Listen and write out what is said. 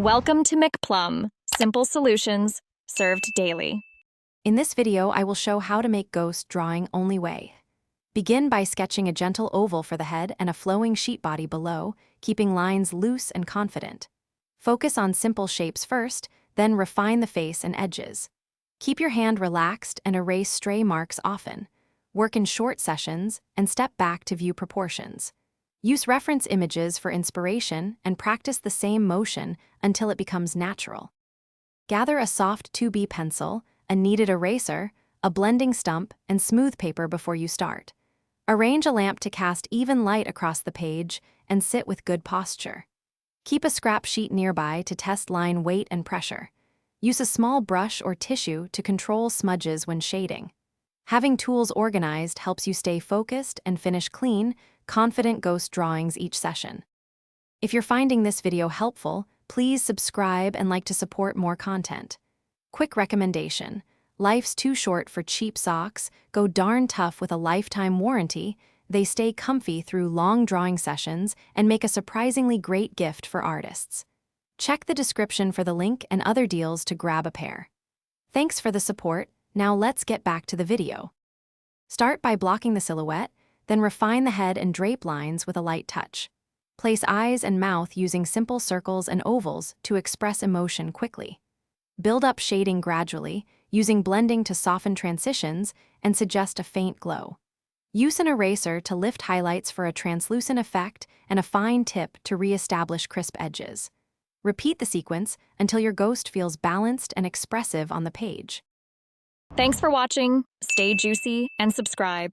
Welcome to McPlum, simple solutions served daily. In this video, I will show how to make ghost drawing only way. Begin by sketching a gentle oval for the head and a flowing sheet body below, keeping lines loose and confident. Focus on simple shapes first, then refine the face and edges. Keep your hand relaxed and erase stray marks often. Work in short sessions and step back to view proportions. Use reference images for inspiration and practice the same motion until it becomes natural. Gather a soft 2B pencil, a kneaded eraser, a blending stump, and smooth paper before you start. Arrange a lamp to cast even light across the page and sit with good posture. Keep a scrap sheet nearby to test line weight and pressure. Use a small brush or tissue to control smudges when shading. Having tools organized helps you stay focused and finish clean, confident ghost drawings each session. If you're finding this video helpful, please subscribe and like to support more content. Quick recommendation: life's too short for cheap socks. Go darn tough with a lifetime warranty. They stay comfy through long drawing sessions and make a surprisingly great gift for artists. Check the description for the link and other deals to grab a pair. Thanks for the support. Now let's get back to the video. Start by blocking the silhouette, then refine the head and drape lines with a light touch. Place eyes and mouth using simple circles and ovals to express emotion quickly. Build up shading gradually, using blending to soften transitions and suggest a faint glow. Use an eraser to lift highlights for a translucent effect and a fine tip to re-establish crisp edges. Repeat the sequence until your ghost feels balanced and expressive on the page. Thanks for watching. Stay juicy and subscribe.